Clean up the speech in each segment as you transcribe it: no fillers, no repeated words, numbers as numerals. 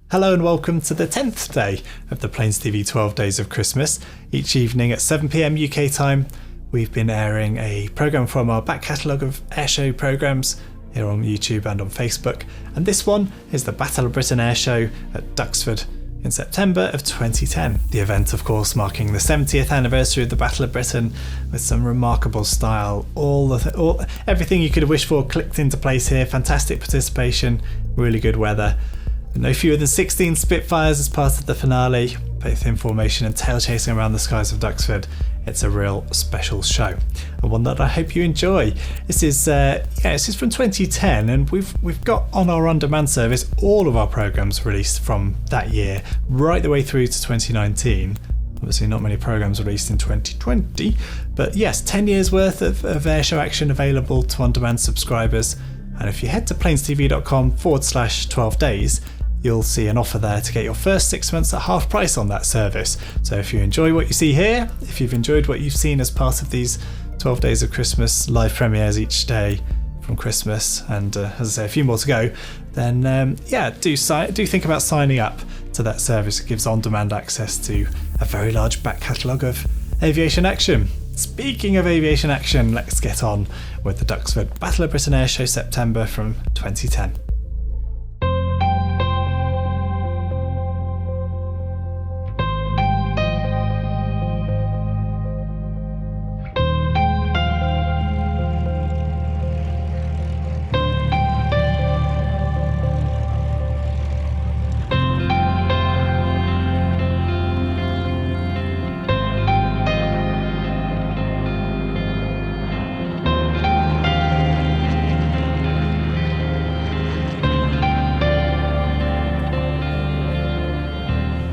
Hello and welcome to the 10th day of the PlanesTV 12 Days of Christmas. Each evening at 7 PM UK time, we've been airing a programme from our back catalogue of airshow programmes here on YouTube and on Facebook. And this one is the Battle of Britain Airshow at Duxford in September of 2010. The event, of course, marking the 70th anniversary of the Battle of Britain with some remarkable style. Everything you could have wished for clicked into place here. Fantastic participation, really good weather. No fewer than 16 Spitfires as part of the finale, both in formation and tail chasing around the skies of Duxford. It's a real special show, and one that I hope you enjoy. This is from 2010, and we've got on our on-demand service all of our programmes released from that year, right the way through to 2019. Obviously not many programmes released in 2020, but yes, 10 years worth of airshow action available to on-demand subscribers. And if you head to planesTV.com/12 days, you'll see an offer there to get your first 6 months at half price on that service. So if you enjoy what you see here, if you've enjoyed what you've seen as part of these 12 Days of Christmas live premieres each day from Christmas, and as I say, a few more to go, then do think about signing up to that service. It gives on-demand access to a very large back catalogue of aviation action. Speaking of aviation action, let's get on with the Duxford Battle of Britain Airshow September from 2010.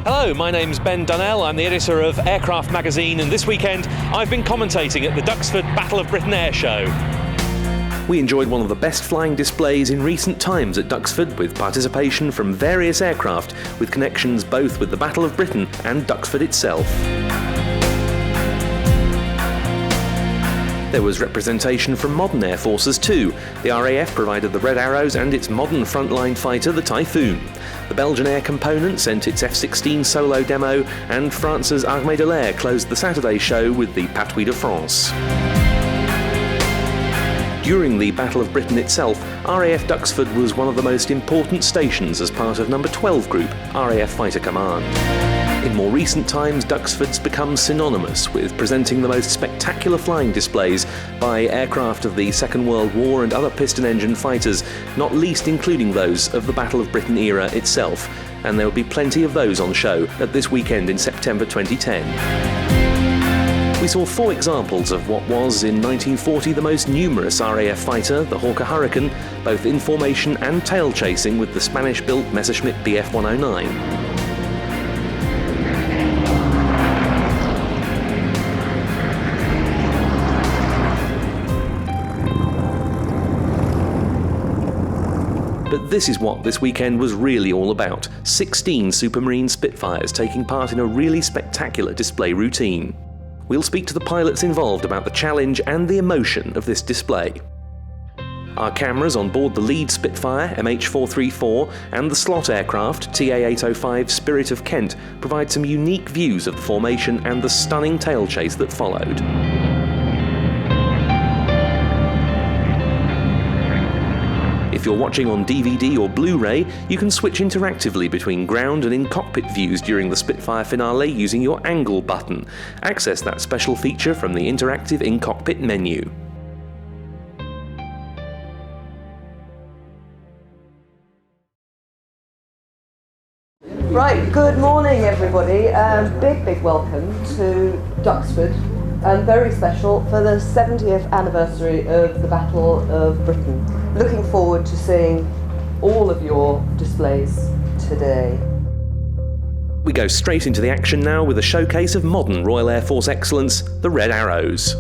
Hello, my name's Ben Dunnell. I'm the editor of Aircraft magazine, and this weekend I've been commentating at the Duxford Battle of Britain Airshow. We enjoyed one of the best flying displays in recent times at Duxford, with participation from various aircraft with connections both with the Battle of Britain and Duxford itself. There was representation from modern air forces too. The RAF provided the Red Arrows and its modern frontline fighter, the Typhoon. The Belgian Air Component sent its F-16 solo demo, and France's Armée de l'Air closed the Saturday show with the Patrouille de France. During the Battle of Britain itself, RAF Duxford was one of the most important stations as part of No. 12 Group, RAF Fighter Command. In more recent times, Duxford's become synonymous with presenting the most spectacular flying displays by aircraft of the Second World War and other piston-engine fighters, not least including those of the Battle of Britain era itself, and there will be plenty of those on show at this weekend in September 2010. We saw 4 examples of what was, in 1940, the most numerous RAF fighter, the Hawker Hurricane, both in formation and tail chasing with the Spanish-built Messerschmitt Bf 109. But this is what this weekend was really all about. 16 Supermarine Spitfires taking part in a really spectacular display routine. We'll speak to the pilots involved about the challenge and the emotion of this display. Our cameras on board the lead Spitfire MH434 and the slot aircraft TA805 Spirit of Kent provide some unique views of the formation and the stunning tail chase that followed. If you're watching on DVD or Blu-ray, you can switch interactively between ground and in-cockpit views during the Spitfire finale using your angle button. Access that special feature from the interactive in-cockpit menu. Right, good morning everybody. Big welcome to Duxford, and very special for the 70th anniversary of the Battle of Britain. Looking forward to seeing all of your displays today. We go straight into the action now with a showcase of modern Royal Air Force excellence, the Red Arrows.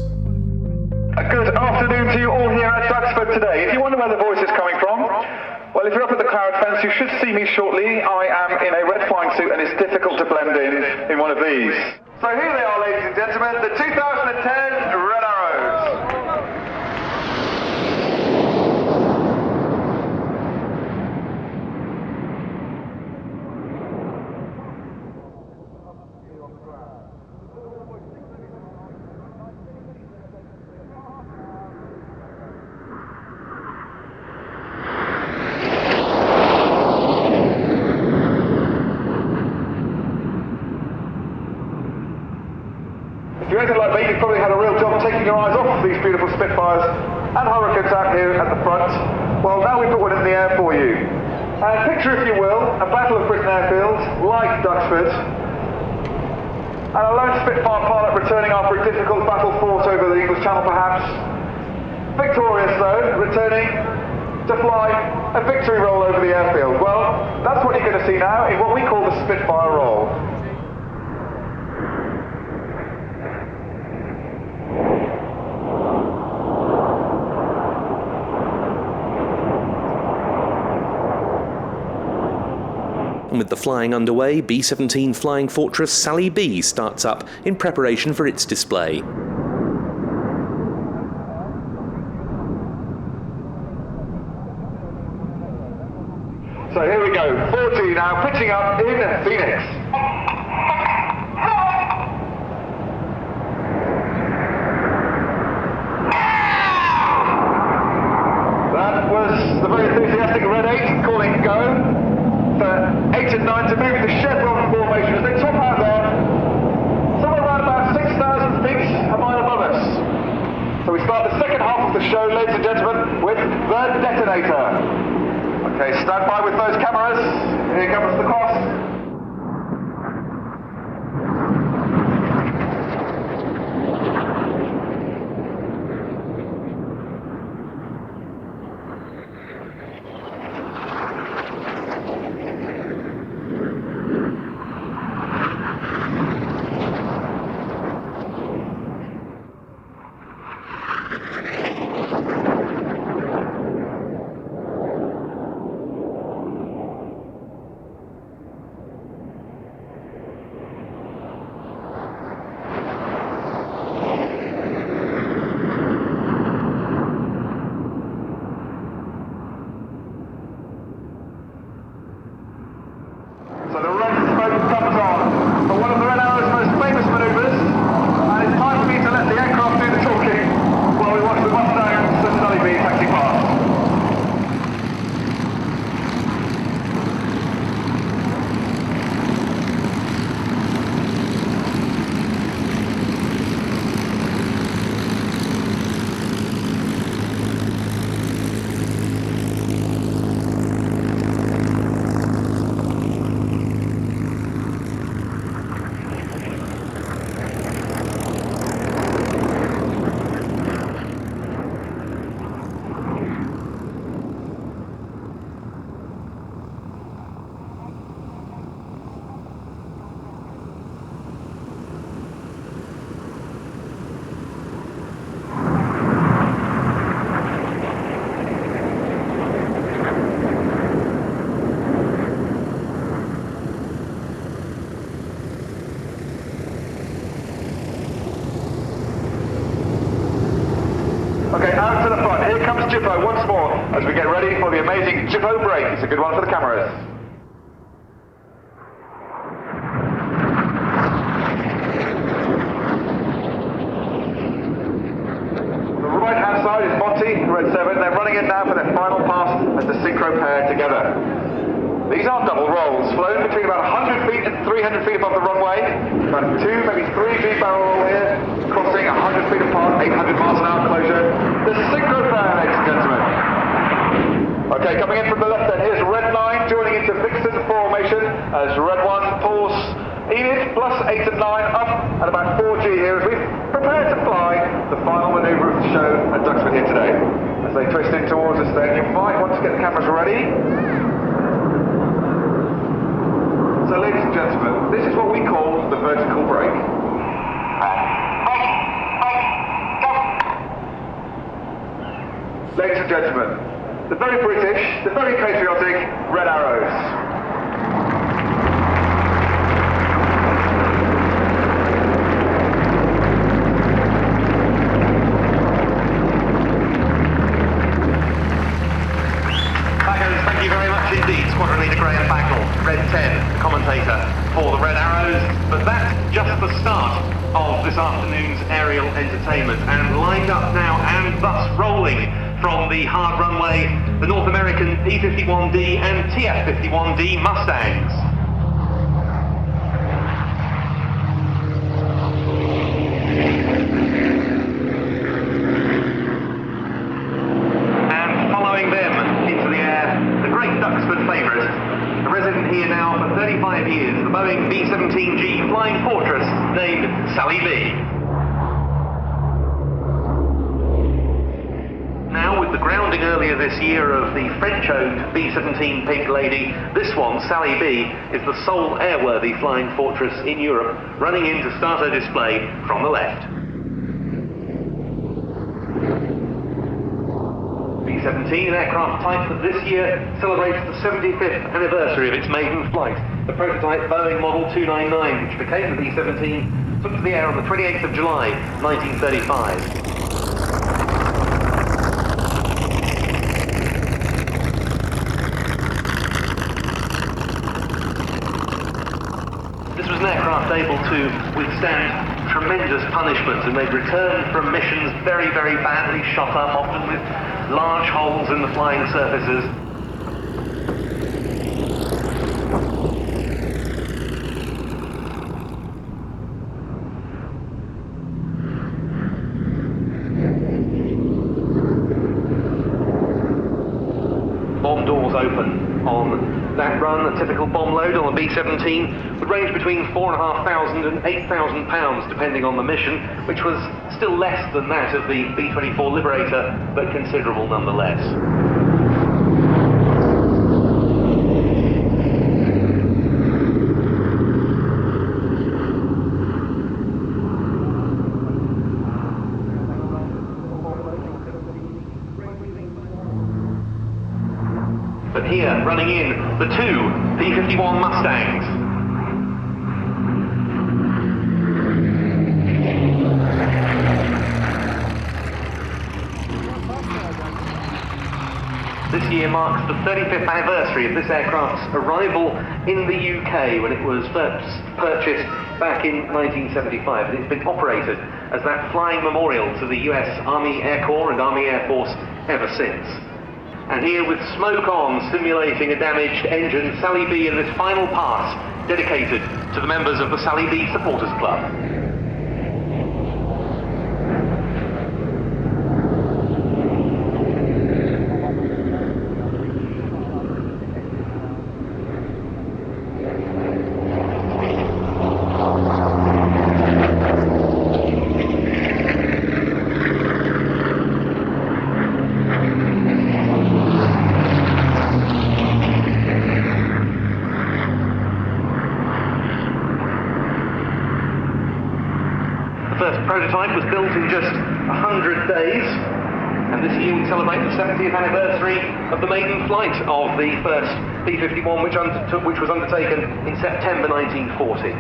Good afternoon to you all here at Duxford today. If you wonder where the voice is coming from, well, if you're up at the cloud fence, you should see me shortly. I am in a red flying suit and it's difficult to blend in one of these. So here they are, ladies and gentlemen, the 2010 Red Arrows. beautiful Spitfires and Hurricanes out here at the front. Well, now we've got one in the air for you. And picture, if you will, a Battle of Britain airfield, like Duxford, and a lone Spitfire pilot returning after a difficult battle fought over the English Channel perhaps. Victorious though, returning to fly a victory roll over the airfield. Well, that's what you're going to see now in what we call the Spitfire roll. And with the flying underway, B-17 Flying Fortress Sally B starts up in preparation for its display. So here we go, 4G now, pitching up in Phoenix. That was the very enthusiastic Red 8 calling go. For 8 and 9 to move the chevron formation as they top out there, somewhere around about 6,000 feet a mile above us. So we start the second half of the show, ladies and gentlemen, with the detonator. Okay, stand by with those cameras. Here comes the cross. So the red smoke comes on for one of the Red Arrow's most famous manoeuvres, and it's time for me to let the aircraft do the talking while we watch the Mustangs and Sally B taxi past. Okay, out to the front. Here comes Jippo once more as we get ready for the amazing Jippo break. It's a good one for the cameras. The right-hand side is Monty, Red 7. They're running in now for their final pass as the synchro pair together. These are double rolls, flown between about 100 feet and 300 feet above the runway. About 2, maybe 3 G barrel roll here, crossing 100 feet apart, 800 miles an hour closure. The synchro pair, ladies and gentlemen. Okay, coming in from the left then, here's Red 9 joining into Vixen formation as Red 1 pulls Enid plus 8 and 9 up at about 4G here as we prepare to fly the final manoeuvre of the show at Duxford here today. As they twist in towards us then, you might want to get the cameras ready. So ladies and gentlemen, this is what we call the vertical break. Ladies and gentlemen, the very British, the very patriotic Red Arrows. Thank you very much indeed, Squadron Leader Graham Bagwell, Red 10, commentator for the Red Arrows. But that's just the start of this afternoon's aerial entertainment, and lined up now and thus rolling from the hard runway, the North American P-51D and TF-51D Mustangs. resident here now for 35 years, the Boeing B-17G Flying Fortress named Sally B. Now, with the grounding earlier this year of the French-owned B-17 Pink Lady, this one, Sally B, is the sole airworthy flying fortress in Europe, running in to start her display from the left. B-17, an aircraft type that this year celebrates the 75th anniversary of its maiden flight. The prototype Boeing Model 299, which became the B-17, took to the air on the 28th of July, 1935. This was an aircraft able to withstand tremendous punishment, and they'd returned from missions very, very badly shot up, often with large holes in the flying surfaces. Bomb doors open on that run. A typical bomb load on the B-17 would range between 4,500 and 8,000 pounds, depending on the mission, which was still less than that of the B-24 Liberator, but considerable nonetheless. But here, running in, the two P-51 Mustangs. This year marks the 35th anniversary of this aircraft's arrival in the UK, when it was first purchased back in 1975, and it's been operated as that flying memorial to the US Army Air Corps and Army Air Force ever since. And here, with smoke on, simulating a damaged engine, Sally B in this final pass, dedicated to the members of the Sally B Supporters Club. The first prototype was built in just 100 days, and this year we celebrate the 70th anniversary of the maiden flight of the first B-51, which was undertaken in September 1940.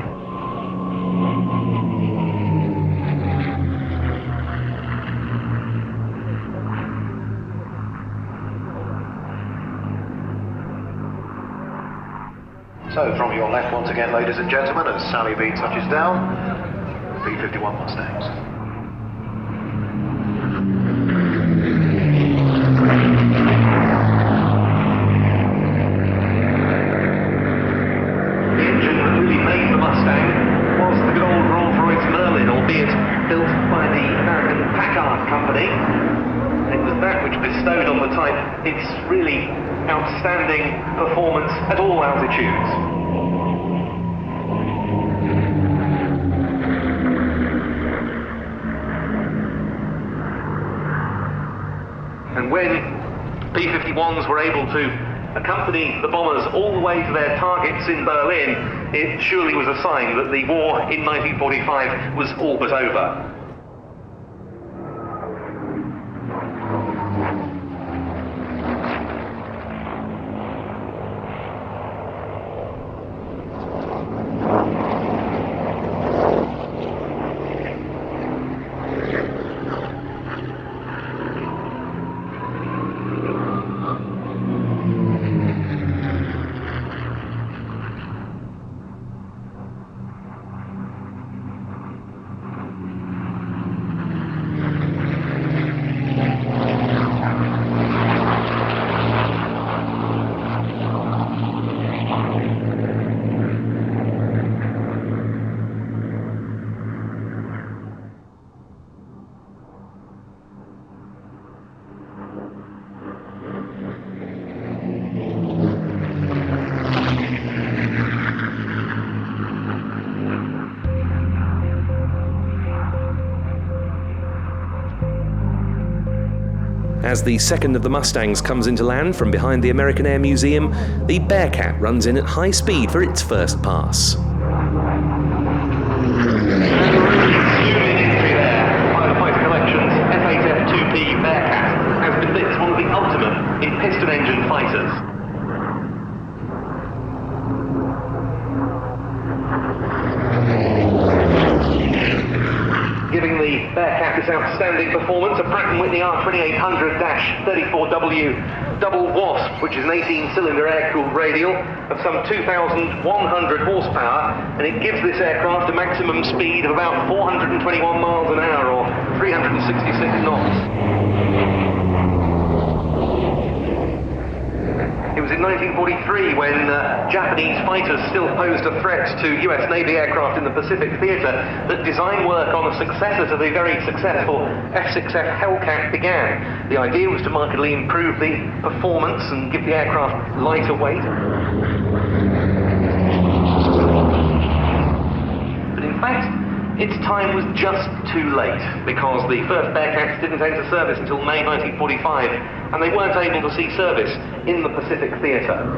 So, from your left once again, ladies and gentlemen, as Sally B touches down, B-51 Mustangs. The engine that really made the Mustang was the good old Rolls-Royce Merlin, albeit built by the American Packard Company. It was that which bestowed on the type its really outstanding performance at all altitudes. And when B-51s were able to accompany the bombers all the way to their targets in Berlin, it surely was a sign that the war in 1945 was all but over. As the second of the Mustangs comes into land from behind the American Air Museum, the Bearcat runs in at high speed for its first pass. F-8F-2P Bearcat has been lit as one of the ultimate in piston engine fighters. Giving the Bearcat this outstanding performance, a Pratt & Whitney R2800-34W double Wasp, which is an 18-cylinder air-cooled radial of some 2,100 horsepower, and it gives this aircraft a maximum speed of about 421 miles an hour, or 366 knots. It was in 1943 when Japanese fighters still posed a threat to US Navy aircraft in the Pacific Theatre that design work on a successor to the very successful F-6F Hellcat began. The idea was to markedly improve the performance and give the aircraft lighter weight. But in fact, its time was just too late, because the first Bearcats didn't enter service until May 1945, and they weren't able to see service in the Pacific Theatre.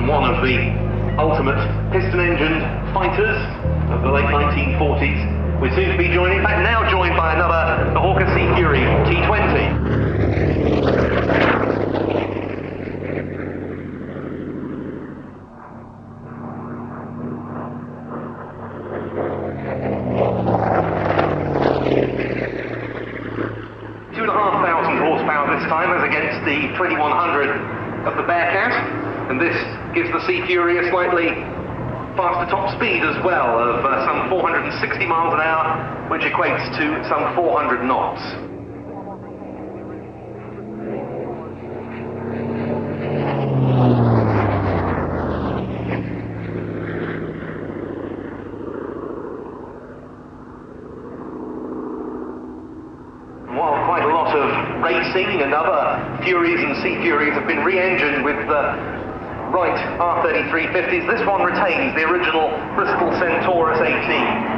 One of the ultimate piston-engined fighters of the late 1940s. We're soon to be joined, in fact now joined by another, the Hawker Sea Fury T20. Horsepower this time as against the 2100 of the Bearcat, and this gives the Sea Fury a slightly faster top speed as well of some 460 miles an hour, which equates to some 400 knots. While quite a lot of racing and other Furies and Sea Furies have been re-engined with Wright R3350s, this one retains the original Bristol Centaurus 18.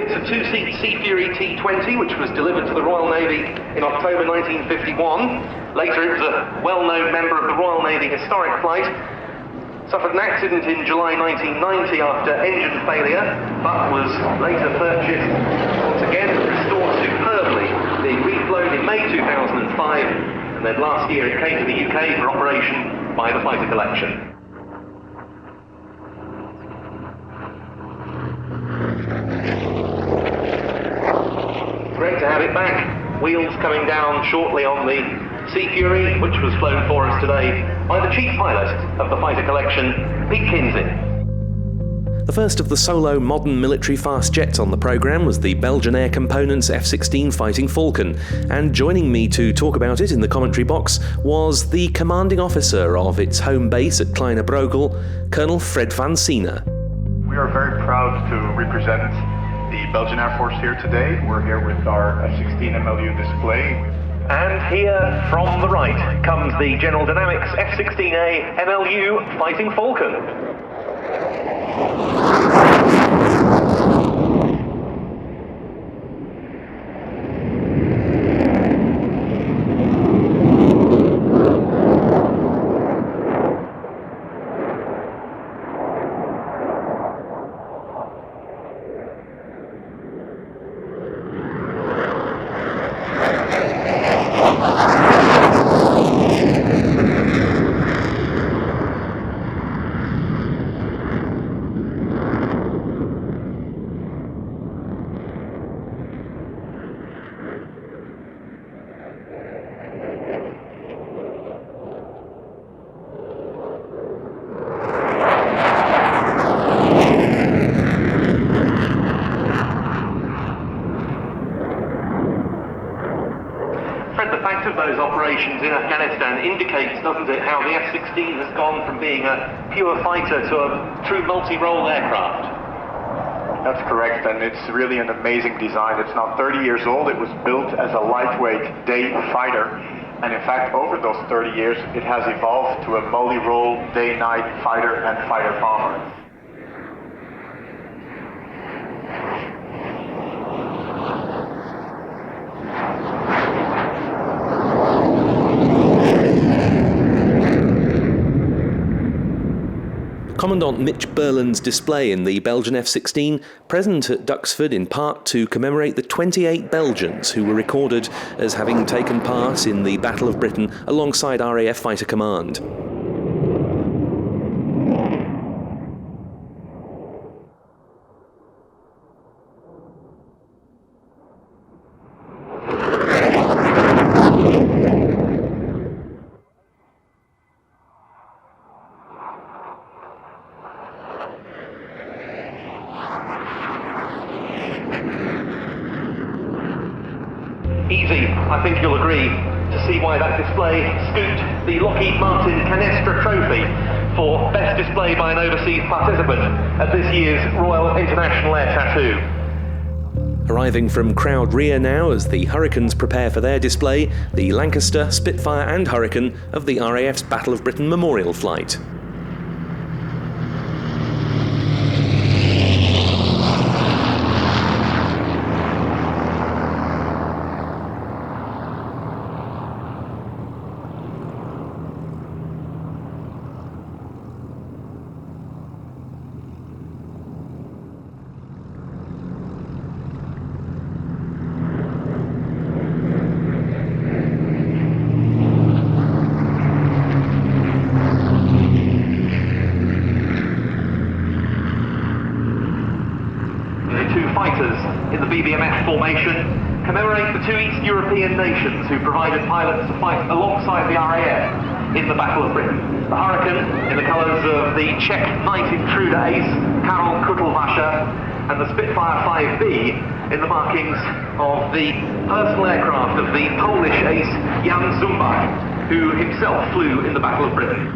This a two-seat Sea Fury T-20, which was delivered to the Royal Navy in October 1951. Later it was a well-known member of the Royal Navy historic flight. Suffered an accident in July 1990 after engine failure, but was later purchased, once again restored superbly, being reflown in May 2005, and then last year it came to the UK for operation by the Fighter Collection. Great to have it back. Wheels coming down shortly on the Sea Fury, which was flown for us today by the chief pilot of the Fighter Collection, Pete Kinsey. The first of the solo modern military fast jets on the programme was the Belgian Air Components F-16 Fighting Falcon, and joining me to talk about it in the commentary box was the commanding officer of its home base at Kleine Brogel, Colonel Fred van Sina. We are very proud to represent the Belgian Air Force here today. We're here with our F-16 MLU display. And here from the right comes the General Dynamics F-16A MLU Fighting Falcon. In Afghanistan indicates, doesn't it, how the F-16 has gone from being a pure fighter to a true multi-role aircraft. That's correct, and it's really an amazing design. It's now 30 years old. It was built as a lightweight day fighter, and in fact over those 30 years it has evolved to a multi-role day-night fighter and fighter bomber. Commandant Mitch Berland's display in the Belgian F-16, present at Duxford in part to commemorate the 28 Belgians who were recorded as having taken part in the Battle of Britain alongside RAF Fighter Command. Easy, I think you'll agree, to see why that display scooped the Lockheed Martin Canestra Trophy for best display by an overseas participant at this year's Royal International Air Tattoo. Arriving from crowd rear now as the Hurricanes prepare for their display, the Lancaster, Spitfire and Hurricane of the RAF's Battle of Britain Memorial Flight. In the BBMF formation, commemorate the two East European nations who provided pilots to fight alongside the RAF in the Battle of Britain. The Hurricane in the colours of the Czech night intruder ace Karol Kutlwasser, and the Spitfire 5B in the markings of the personal aircraft of the Polish ace Jan Zumbach, who himself flew in the Battle of Britain.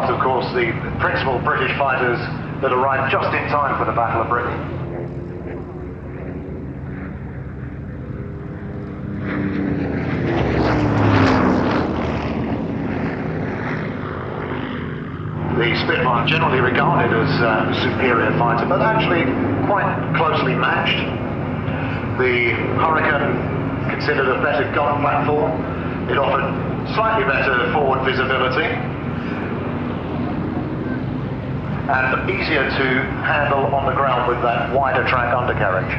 aircraft, of course, the principal British fighters that arrived just in time for the Battle of Britain. The Spitfire generally regarded as a superior fighter, but actually quite closely matched. The Hurricane considered a better gun platform. It offered slightly better forward visibility and easier to handle on the ground with that wider track undercarriage.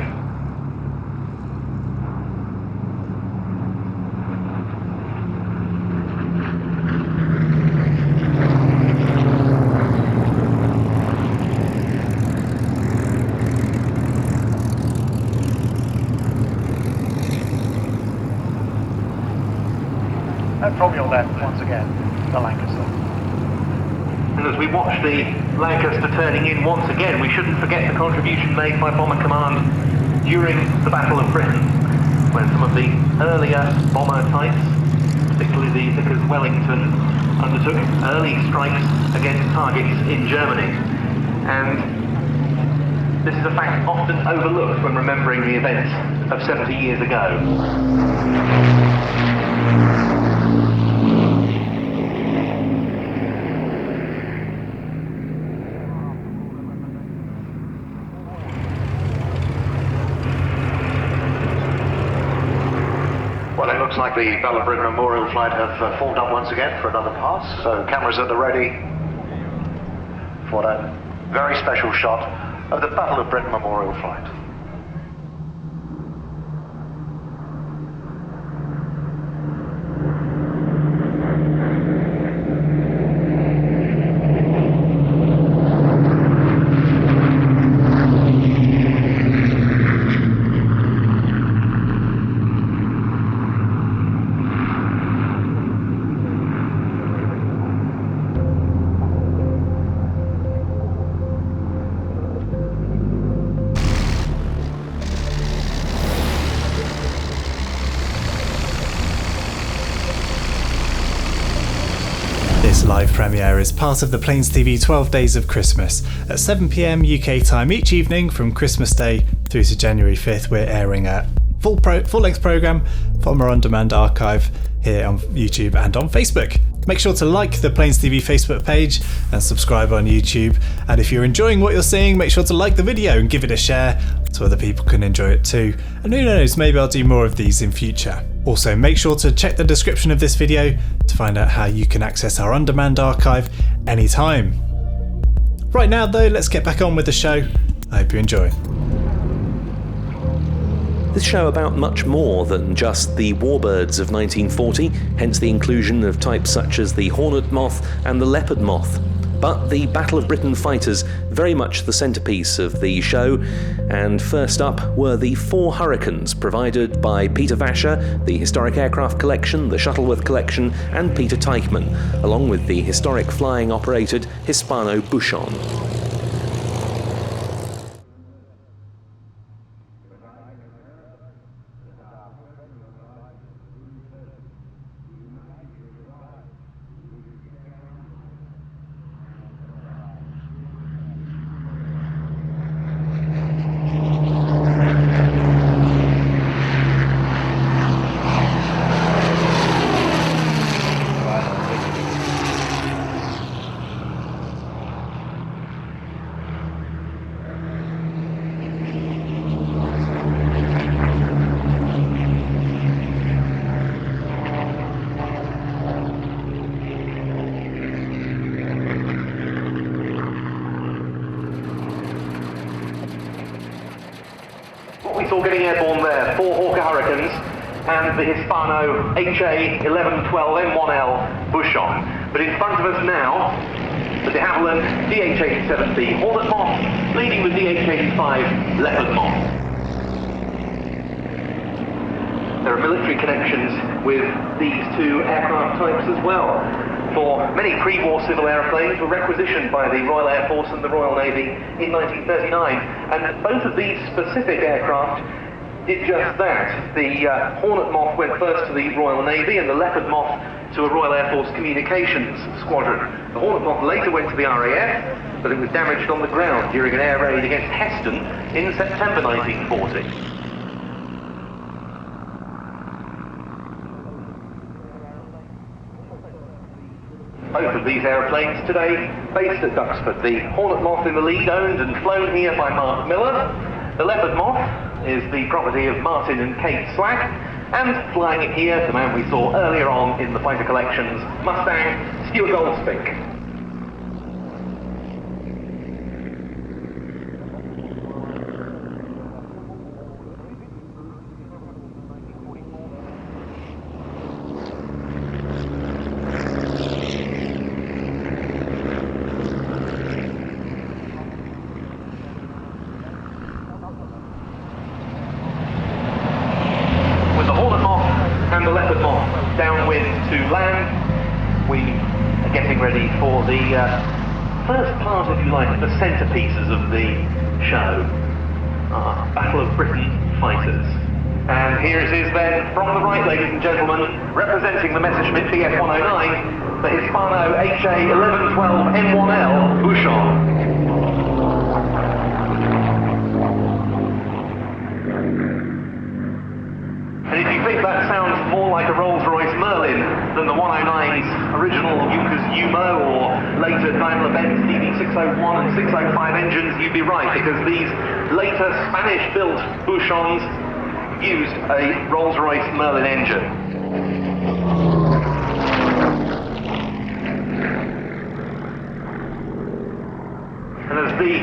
And from your left, once again, the Lancaster. And as we watch the Lancaster turning in once again, we shouldn't forget the contribution made by Bomber Command during the Battle of Britain, when some of the earlier bomber types, particularly the Vickers Wellington, undertook early strikes against targets in Germany. And this is a fact often overlooked when remembering the events of 70 years ago. Well, it looks like the Battle of Britain Memorial Flight have formed up once again for another pass, so cameras at the ready for that very special shot of the Battle of Britain Memorial Flight. This live premiere is part of the PlanesTV 12 Days of Christmas. At 7 PM UK time each evening from Christmas Day through to January 5th, we're airing a full-length programme from our on-demand archive here on YouTube and on Facebook. Make sure to like the PlanesTV Facebook page and subscribe on YouTube. And if you're enjoying what you're seeing, make sure to like the video and give it a share so other people can enjoy it too. And who knows, maybe I'll do more of these in future. Also, make sure to check the description of this video to find out how you can access our on-demand archive anytime. Right now though, let's get back on with the show. I hope you enjoy. This show about much more than just the warbirds of 1940, hence the inclusion of types such as the hornet moth and the leopard moth. But the Battle of Britain fighters, very much the centrepiece of the show. And first up were the 4 Hurricanes, provided by Peter Vasher, the Historic Aircraft Collection, the Shuttleworth Collection, and Peter Teichmann, along with the historic flying-operated Hispano Buchon. Getting airborne there, 4 Hawker Hurricanes and the Hispano HA1112M1L Buchon. But in front of us now, the de Havilland DH-87B Hornet Moth, leading with DH-85 Leopard Moth. There are military connections with these 2 aircraft types as well. For many pre-war civil aeroplanes were requisitioned by the Royal Air Force and the Royal Navy in 1939, and both of these specific aircraft did just that. The Hornet Moth went first to the Royal Navy and the Leopard Moth to a Royal Air Force communications squadron. The Hornet Moth later went to the RAF, but it was damaged on the ground during an air raid against Heston in September 1940. Both of these aeroplanes today based at Duxford. The Hornet Moth in the lead, owned and flown here by Mark Miller. The Leopard Moth is the property of Martin and Kate Slack, and flying it here, the man we saw earlier on in the fighter collections, Mustang, Stuart Goldspink. And the Leopard Moth downwind to land. We are getting ready for the first part, if you like, the centerpieces of the show. Battle of Britain fighters. And here it is then, from the right, ladies and gentlemen, representing the Messerschmitt Bf-109, the Hispano HA-1112M1L Bouchon. And if you think that sounds more like a Rolls-Royce Merlin than the 109's original Junkers Umo or later Daimler-Benz DB601 and 605 engines, you'd be right, because these later Spanish-built Bouchons used a Rolls-Royce Merlin engine. And as the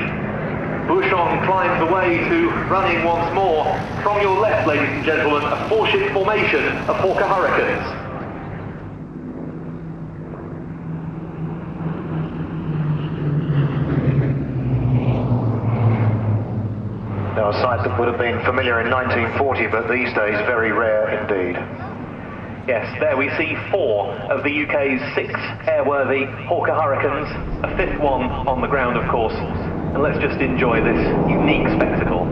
Bouchon climbs the way to running once more, from your left, ladies and gentlemen, a four-ship formation of Hawker Hurricanes. Now, a sight that would have been familiar in 1940, but these days very rare indeed. Yes, there we see 4 of the UK's 6 airworthy Hawker Hurricanes, a 5th one on the ground, of course. And let's just enjoy this unique spectacle.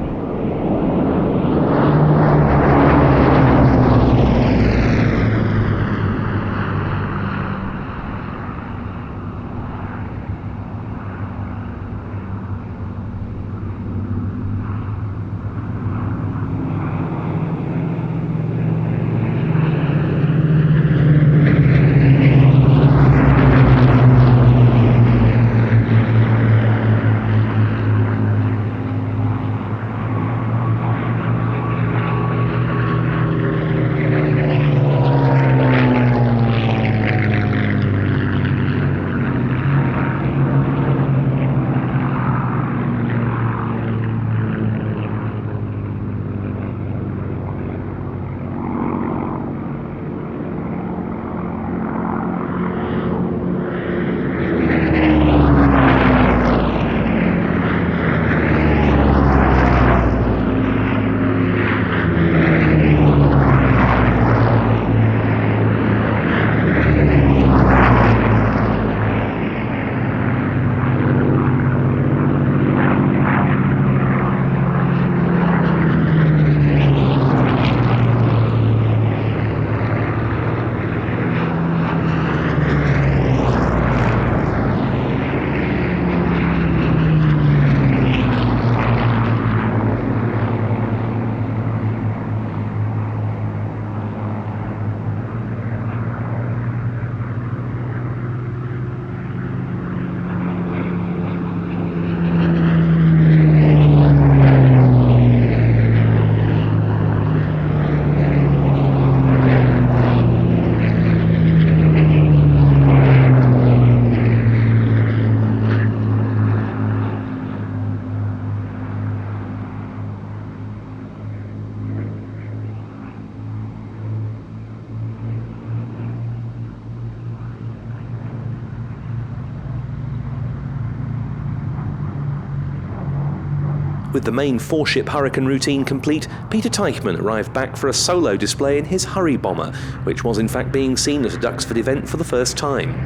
With the main 4-ship Hurricane routine complete, Peter Teichmann arrived back for a solo display in his Hurry Bomber, which was in fact being seen at a Duxford event for the first time.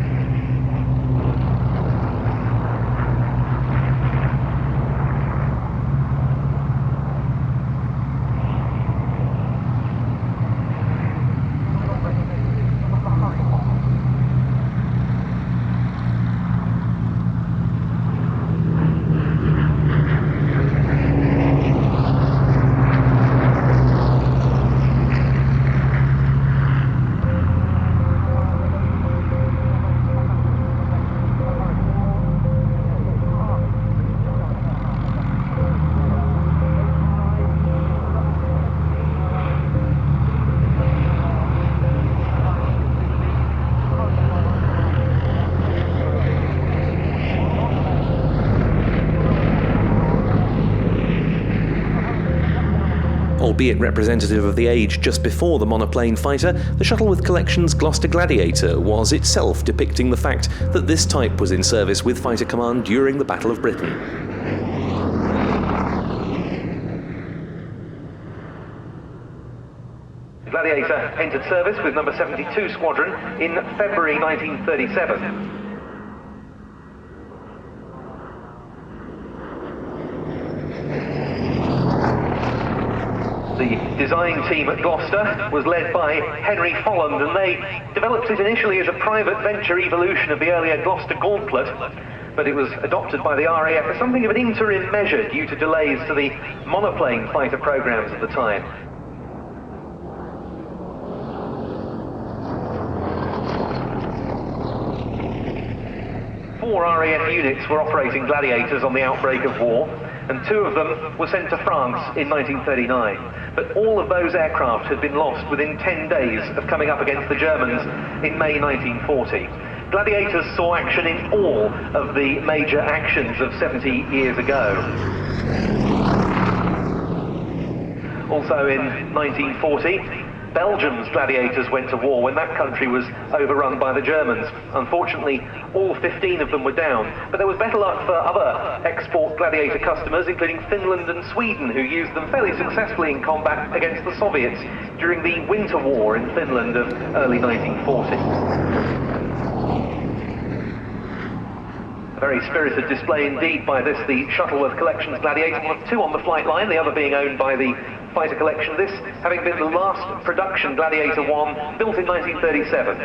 Albeit representative of the age just before the monoplane fighter, the Shuttleworth Collection's Gloucester Gladiator was itself depicting the fact that this type was in service with Fighter Command during the Battle of Britain. Gladiator entered service with number 72 Squadron in February 1937. The design team at Gloucester was led by Henry Folland, and they developed it initially as a private venture evolution of the earlier Gloucester Gauntlet, but it was adopted by the RAF as something of an interim measure due to delays to the monoplane fighter programs at the time. 4 RAF units were operating Gladiators on the outbreak of war, and 2 of them were sent to France in 1939. But all of those aircraft had been lost within 10 days of coming up against the Germans in May 1940. Gladiators saw action in all of the major actions of 70 years ago. Also in 1940, Belgium's Gladiators went to war when that country was overrun by the Germans. Unfortunately, all 15 of them were down, but there was better luck for other export Gladiator customers, including Finland and Sweden, who used them fairly successfully in combat against the Soviets during the Winter War in Finland of early 1940. A very spirited display indeed by this, the Shuttleworth Collection's Gladiator, one of 2 on the flight line, the other being owned by the Fighter Collection, this having been the last production Gladiator 1 built in 1937.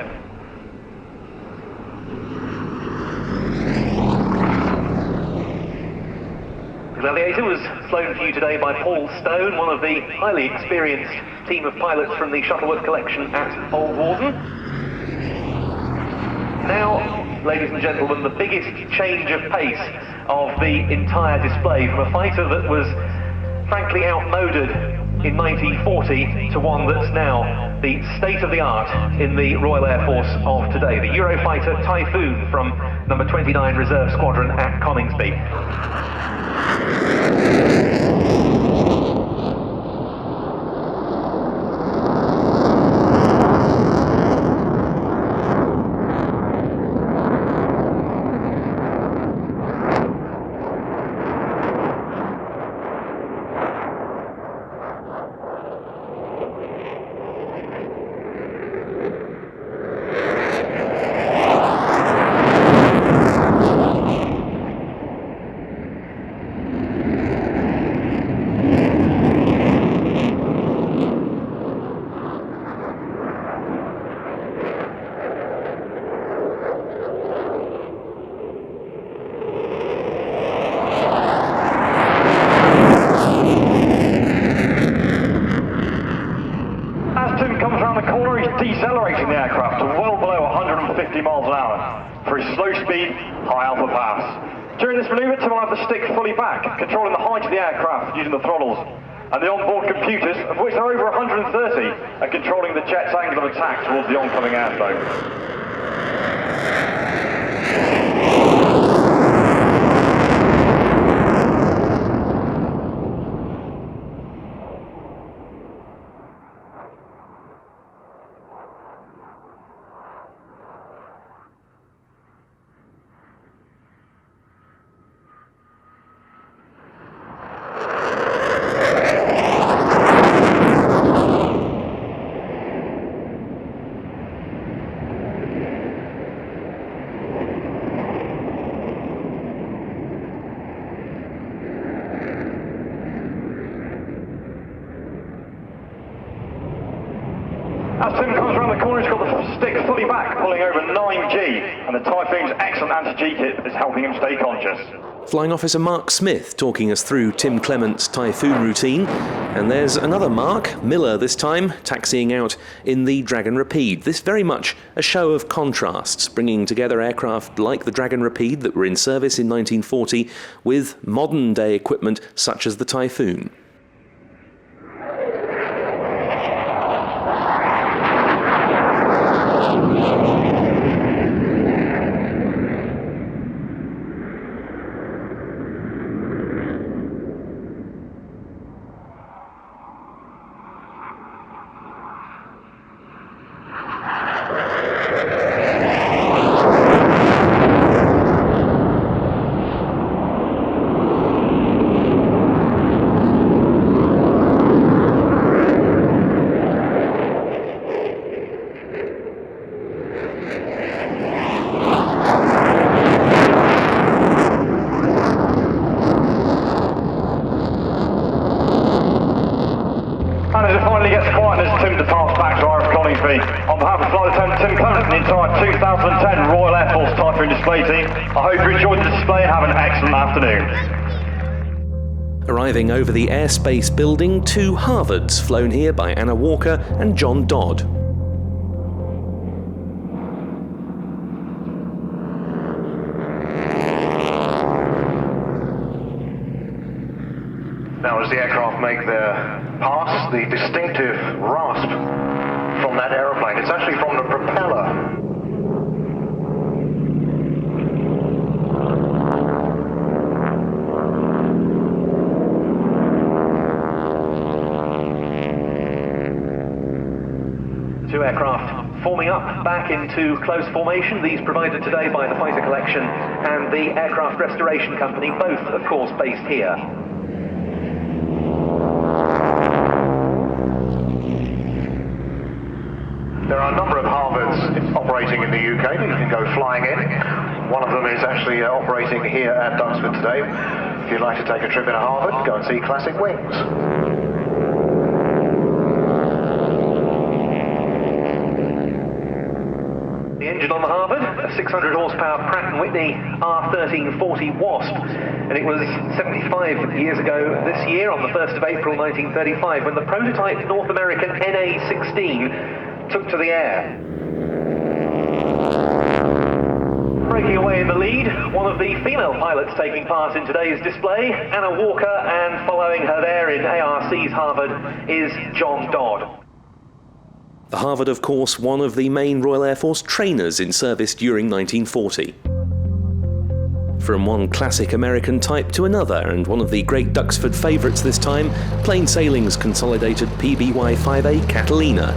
The Gladiator was flown for you today by Paul Stone, one of the highly experienced team of pilots from the Shuttleworth Collection at Old Warden. Now, ladies and gentlemen, the biggest change of pace of the entire display, from a fighter that was frankly outmoded in 1940 to one that's now the state-of-the-art in the Royal Air Force of today, the Eurofighter Typhoon from number 29 Reserve Squadron at Coningsby. Decelerating the aircraft to well below 150 miles an hour for his slow speed, high alpha pass. During this manoeuvre, Tim will have the stick fully back, controlling the height of the aircraft using the throttles, and the onboard computers, of which there are over 130, are controlling the jet's angle of attack towards the oncoming airfoe. As Tim comes around the corner, he's got the stick fully back, pulling over 9G, and the Typhoon's excellent anti-G kit is helping him stay conscious. Flying Officer Mark Smith talking us through Tim Clement's Typhoon routine. And there's another Mark, Miller this time, taxiing out in the Dragon Rapide. This very much a show of contrasts, bringing together aircraft like the Dragon Rapide that were in service in 1940 with modern day equipment such as the Typhoon. quietness, Tim departs back to PlanesTV. On behalf of Flight Attendant Tim Clement and the entire 2010 Royal Air Force Typhoon display team, I hope you enjoyed the display and have an excellent afternoon. Arriving over the airspace building, 2 Harvards flown here by Anna Walker and John Dodd. Now, as the aircraft make their pass, the distinctive rasp from that aeroplane, it's actually from the propeller. Two aircraft forming up back into close formation, these provided today by the Fighter Collection and the Aircraft Restoration Company, both of course based here. There are a number of Harvards operating in the UK that you can go flying in. One of them is actually operating here at Duxford today. If you'd like to take a trip in a Harvard, go and see Classic Wings. The engine on the Harvard, a 600 horsepower Pratt & Whitney R1340 Wasp, and it was 75 years ago this year, on the 1st of April 1935, when the prototype North American NA-16 took to the air. Breaking away in the lead, one of the female pilots taking part in today's display, Anna Walker, and following her there in ARC's Harvard is John Dodd. The Harvard, of course, one of the main Royal Air Force trainers in service during 1940. From one classic American type to another, and one of the great Duxford favourites this time, Plain Sailing's consolidated PBY-5A Catalina.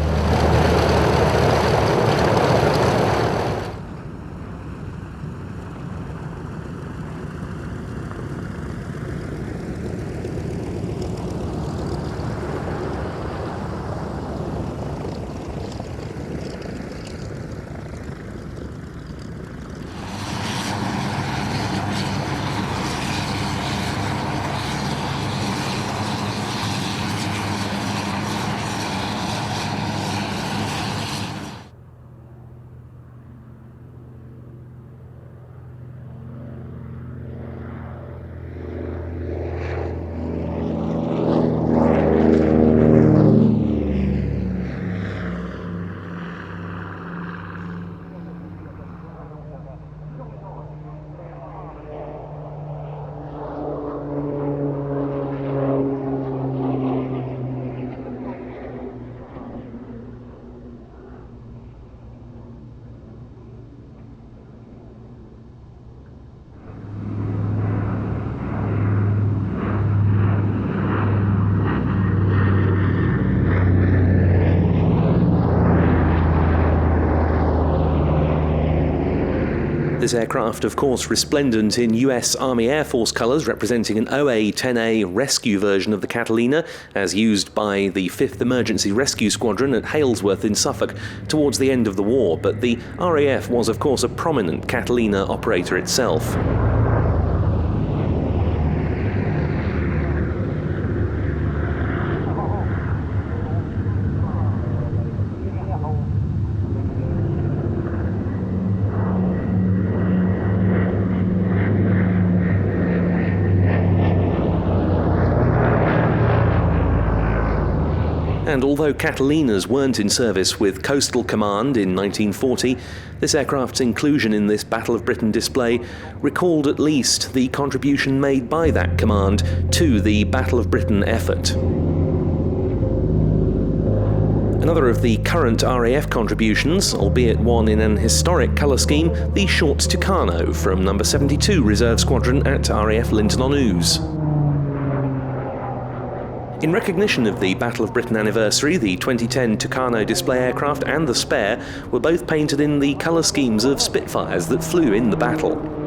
This aircraft, of course, resplendent in US Army Air Force colours, representing an OA-10A rescue version of the Catalina, as used by the 5th Emergency Rescue Squadron at Halesworth in Suffolk towards the end of the war, but the RAF was, of course, a prominent Catalina operator itself. And although Catalinas weren't in service with Coastal Command in 1940, this aircraft's inclusion in this Battle of Britain display recalled at least the contribution made by that command to the Battle of Britain effort. Another of the current RAF contributions, albeit one in an historic colour scheme, the Short Tucano from No. 72 Reserve Squadron at RAF Linton-on-Ouse. In recognition of the Battle of Britain anniversary, the 2010 Tucano display aircraft and the spare were both painted in the colour schemes of Spitfires that flew in the battle.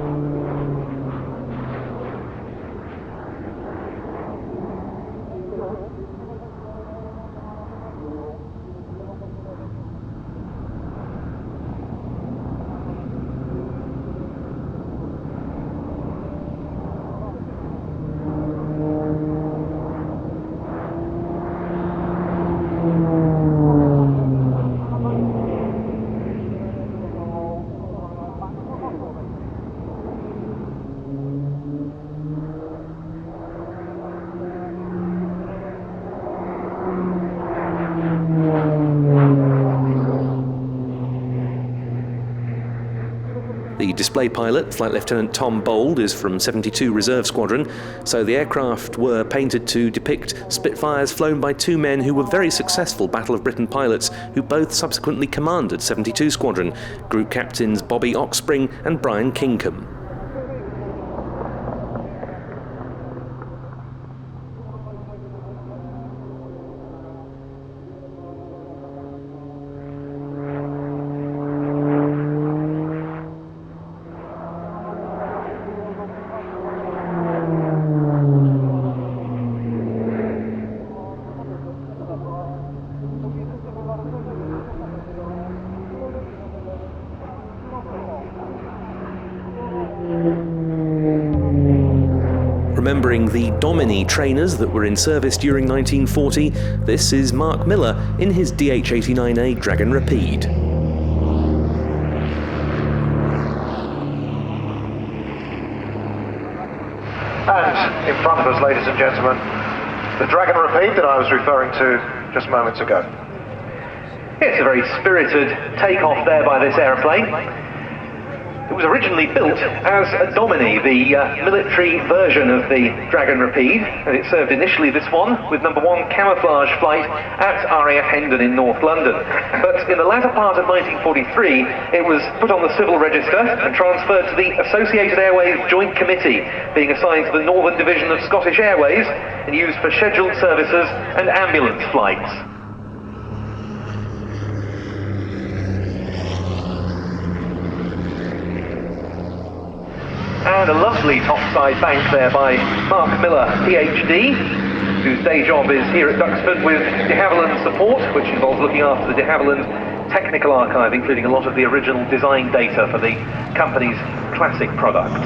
The display pilot, Flight Lieutenant Tom Bold, is from 72 Reserve Squadron, so the aircraft were painted to depict Spitfires flown by two men who were very successful Battle of Britain pilots who both subsequently commanded 72 Squadron, Group Captains Bobby Oxspring and Brian Kinkham. Remembering the Domini trainers that were in service during 1940, this is Mark Miller in his DH-89A Dragon Rapide. And in front of us, ladies and gentlemen, the Dragon Rapide that I was referring to just moments ago. It's a very spirited takeoff there by this aeroplane. It was originally built as a Domini, the military version of the Dragon Rapide, and it served initially this one with number 1 camouflage flight at RAF Hendon in North London. But in the latter part of 1943, it was put on the civil register and transferred to the Associated Airways Joint Committee, being assigned to the Northern Division of Scottish Airways and used for scheduled services and ambulance flights. And a lovely topside bank there by Mark Miller, PhD, whose day job is here at Duxford with de Havilland support, which involves looking after the de Havilland technical archive, including a lot of the original design data for the company's classic product.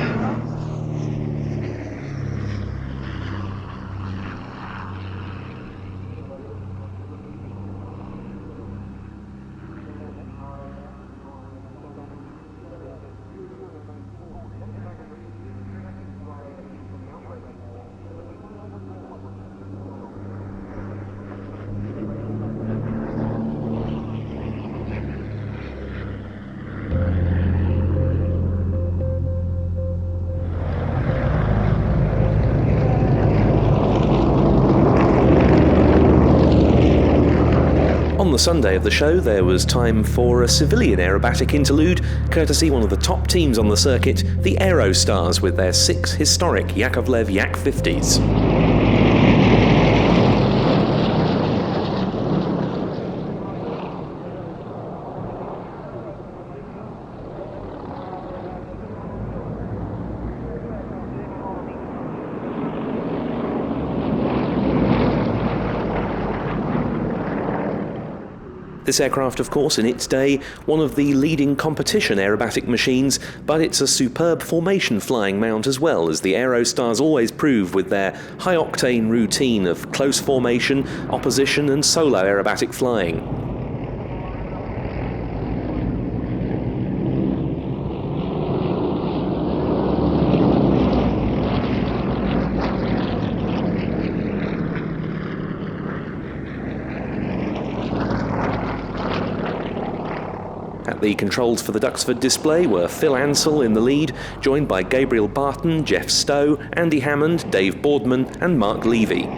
On the Sunday of the show, there was time for a civilian aerobatic interlude, courtesy one of the top teams on the circuit, the Aerostars, with their 6 historic Yakovlev Yak-50s. This aircraft, of course, in its day, one of the leading competition aerobatic machines, but it's a superb formation flying mount as well, as the Aerostars always prove with their high-octane routine of close formation, opposition and solo aerobatic flying. At the controls for the Duxford display were Phil Ansell in the lead, joined by Gabriel Barton, Jeff Stowe, Andy Hammond, Dave Boardman and Mark Levy.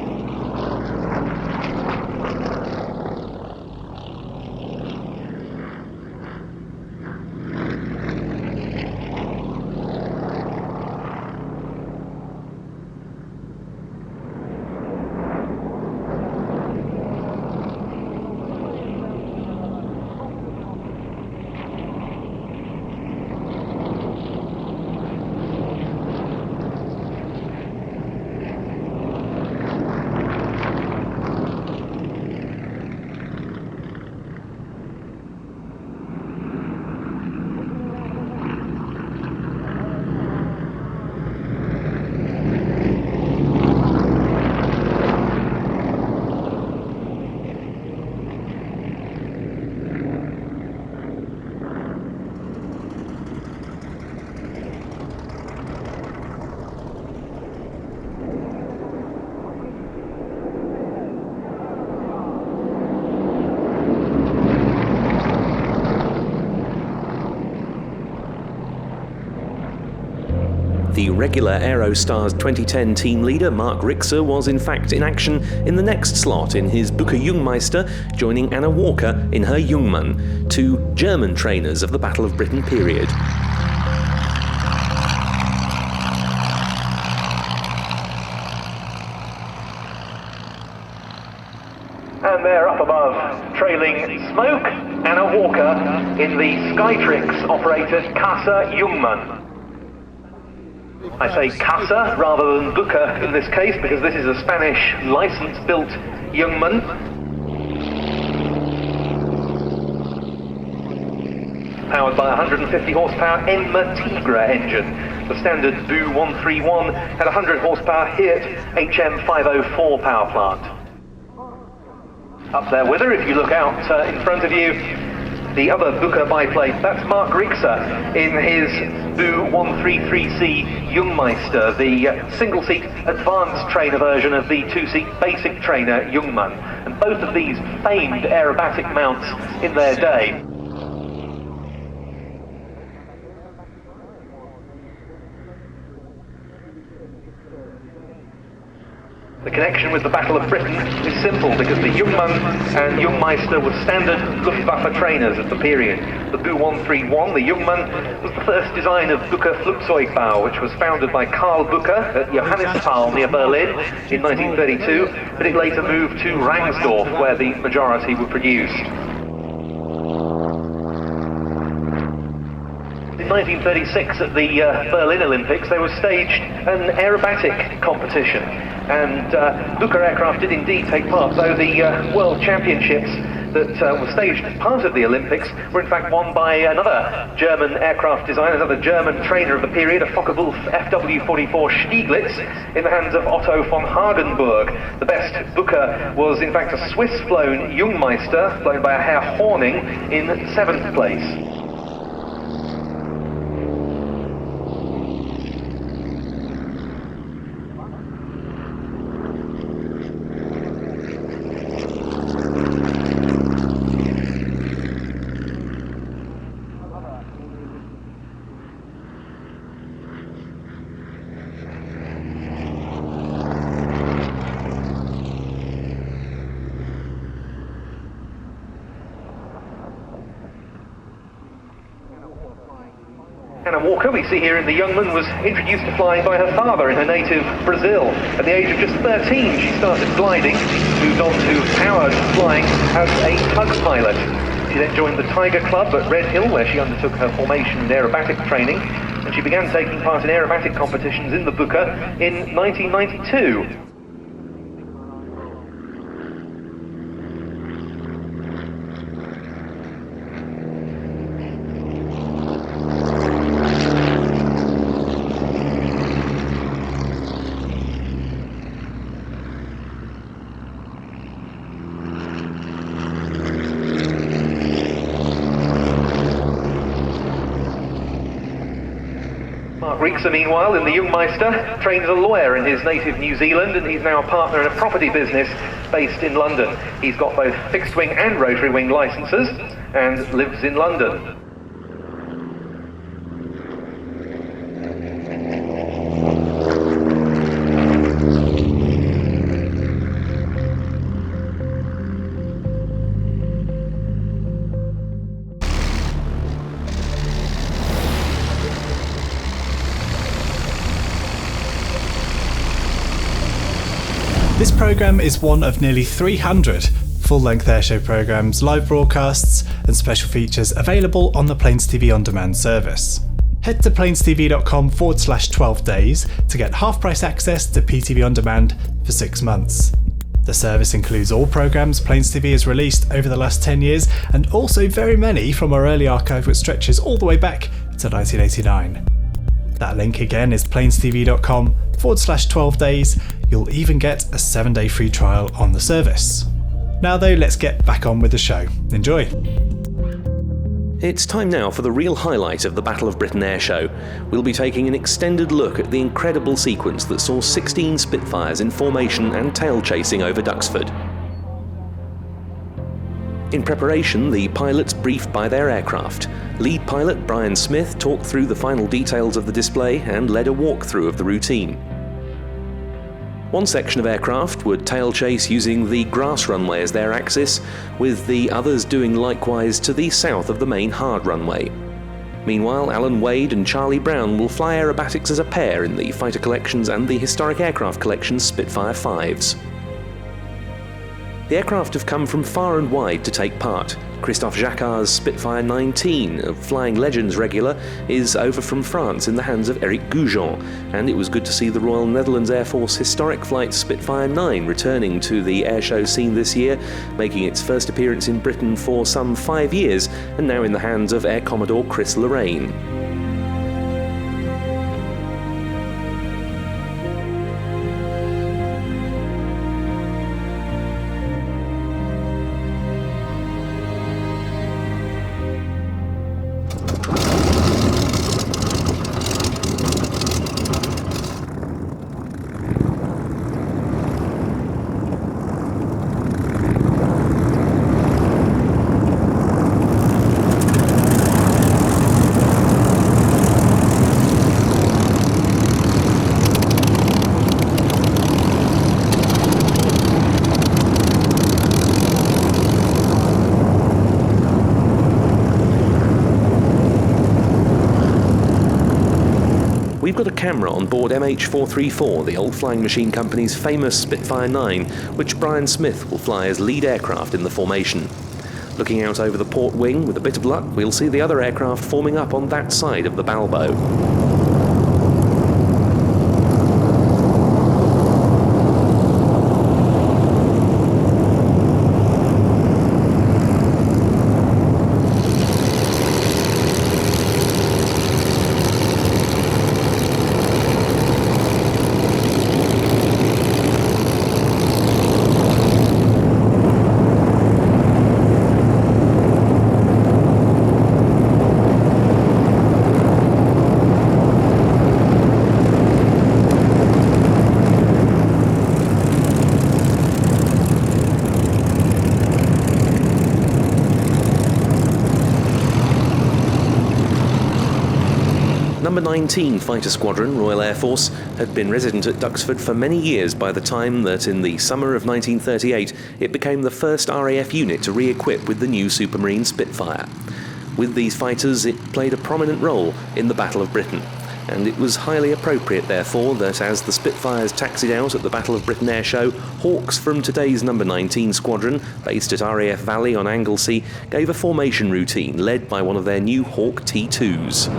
The regular Aerostars 2010 team leader Mark Richter was in fact in action in the next slot in his Booker Jungmeister, joining Anna Walker in her Jungmann, two German trainers of the Battle of Britain period. And there up above, trailing smoke, Anna Walker in the Skytrix-operated Casa Jungmann. I say Casa rather than Booker in this case because this is a Spanish license-built Jungmann. Powered by a 150 horsepower Enma Tigra engine. The standard Bu 131 had a 100 horsepower Hirt HM504 power plant. Up there with her, if you look out in front of you, the other Booker biplane, that's Mark Richter in his Bu 133C Jungmeister, the single-seat advanced trainer version of the two-seat basic trainer Jungmann. And both of these famed aerobatic mounts in their day. The connection with the Battle of Britain is simple because the Jungmann and Jungmeister were standard Luftwaffe trainers of the period. The Bu 131, the Jungmann, was the first design of Booker Flugzeugbau, which was founded by Karl Booker at Johannisthal near Berlin in 1932, but it later moved to Rangsdorf, where the majority were produced. In 1936 at the Berlin Olympics, they were staged an aerobatic competition, and Booker aircraft did indeed take part, though the World Championships that were staged as part of the Olympics were in fact won by another German aircraft designer, another German trainer of the period, a Focke-Wulf FW-44 Stieglitz, in the hands of Otto von Hardenburg. The best Booker was in fact a Swiss-flown Jungmeister, flown by a Herr Horning, in 7th place. Anna Walker, we see here in the Jungmann, was introduced to flying by her father in her native Brazil. At the age of just 13, she started gliding, moved on to powered flying as a tug pilot. She then joined the Tiger Club at Red Hill, where she undertook her formation and aerobatic training, and she began taking part in aerobatic competitions in the Booker in 1992. Richter, meanwhile, in the Jungmeister, trained as a lawyer in his native New Zealand, and he's now a partner in a property business based in London. He's got both fixed-wing and rotary-wing licenses and lives in London. This programme is one of nearly 300 full-length airshow programmes, live broadcasts and special features available on the PlanesTV On Demand service. Head to planestv.com/12 days to get half-price access to PTV On Demand for 6 months. The service includes all programmes PlanesTV has released over the last 10 years and also very many from our early archive which stretches all the way back to 1989. That link again is planestv.com/12 days. You'll even get a 7-day free trial on the service. Now though, let's get back on with the show. Enjoy! It's time now for the real highlight of the Battle of Britain Airshow. We'll be taking an extended look at the incredible sequence that saw 16 Spitfires in formation and tail chasing over Duxford. In preparation, the pilots briefed by their aircraft. Lead pilot Brian Smith talked through the final details of the display and led a walkthrough of the routine. One section of aircraft would tail chase using the grass runway as their axis, with the others doing likewise to the south of the main hard runway. Meanwhile, Alan Wade and Charlie Brown will fly aerobatics as a pair in the Fighter Collections and the Historic Aircraft Collection's Spitfire 5s. The aircraft have come from far and wide to take part. Christophe Jacquard's Spitfire 19, a Flying Legends regular, is over from France in the hands of Eric Goujon, and it was good to see the Royal Netherlands Air Force historic flight Spitfire 9 returning to the airshow scene this year, making its first appearance in Britain for some 5 years, and now in the hands of Air Commodore Chris Lorraine. We've got a camera on board MH434, the old flying machine company's famous Spitfire 9, which Brian Smith will fly as lead aircraft in the formation. Looking out over the port wing, with a bit of luck, we'll see the other aircraft forming up on that side of the Balbo. Number 19 Fighter Squadron, Royal Air Force, had been resident at Duxford for many years by the time that in the summer of 1938 it became the first RAF unit to re-equip with the new Supermarine Spitfire. With these fighters it played a prominent role in the Battle of Britain, and it was highly appropriate therefore that as the Spitfires taxied out at the Battle of Britain Airshow, Hawks from today's number 19 Squadron, based at RAF Valley on Anglesey, gave a formation routine led by one of their new Hawk T2s.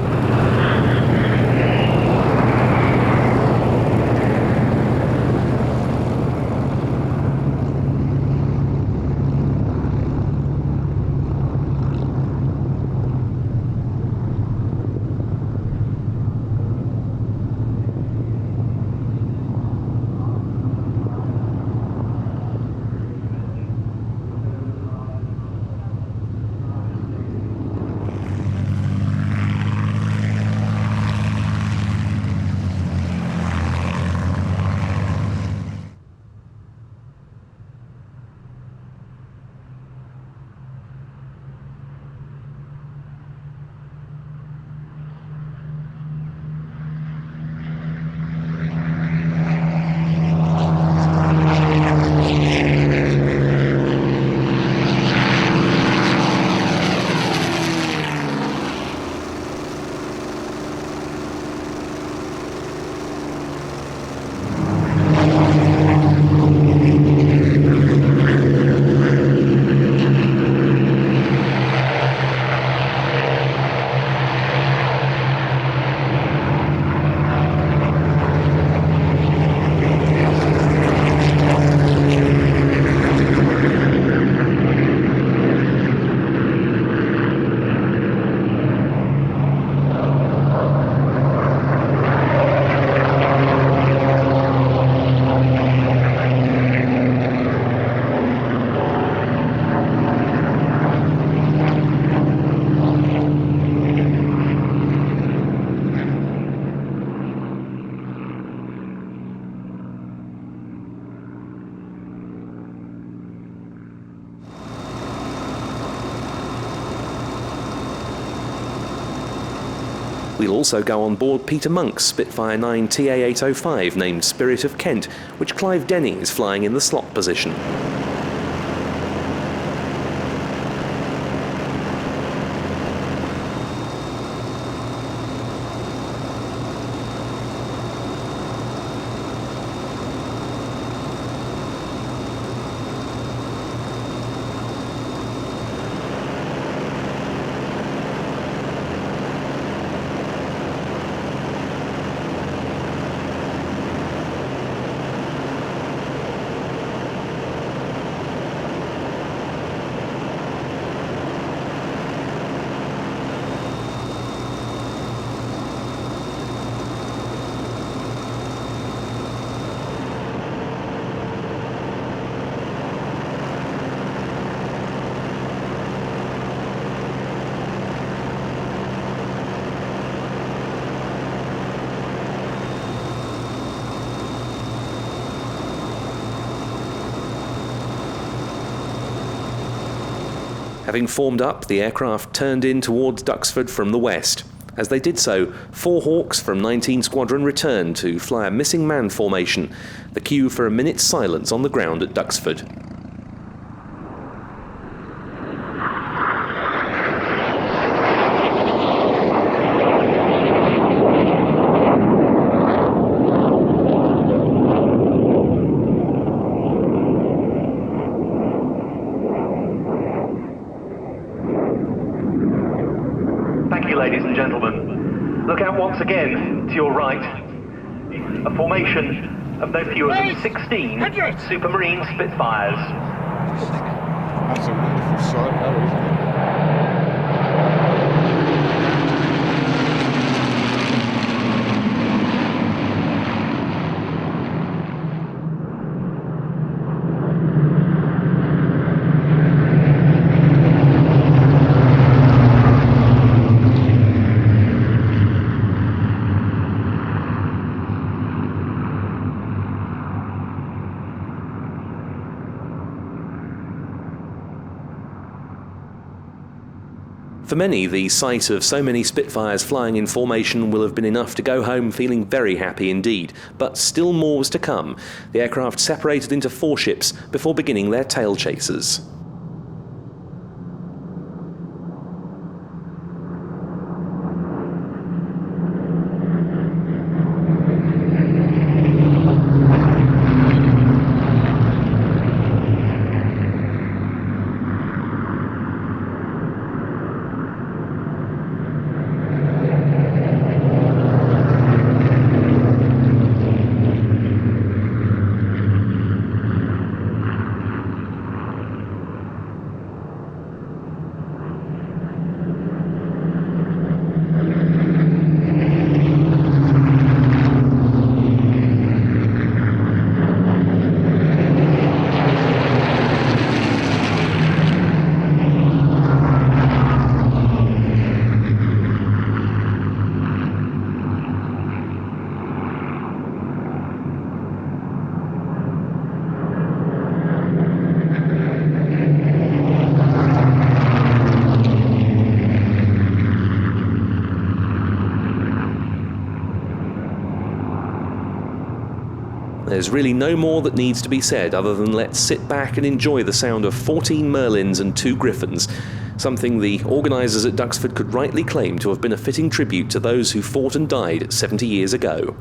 We'll also go on board Peter Monk's Spitfire 9 TA805 named Spirit of Kent, which Clive Denning is flying in the slot position. Having formed up, the aircraft turned in towards Duxford from the west. As they did so, 4 Hawks from 19 Squadron returned to fly a missing man formation, the cue for a minute's silence on the ground at Duxford. Ladies and gentlemen, look out once again to your right. A formation of no fewer than 16 Supermarine Spitfires. That's a wonderful sight, that, isn't it? For many, the sight of so many Spitfires flying in formation will have been enough to go home feeling very happy indeed, but still more was to come. The aircraft separated into 4 ships before beginning their tail chasers. There's really no more that needs to be said other than let's sit back and enjoy the sound of 14 Merlins and 2 Griffons, something the organisers at Duxford could rightly claim to have been a fitting tribute to those who fought and died 70 years ago.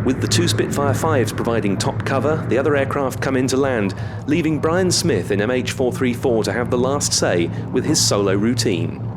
With the two Spitfire 5s providing top cover, the other aircraft come in to land, leaving Brian Smith in MH434 to have the last say with his solo routine.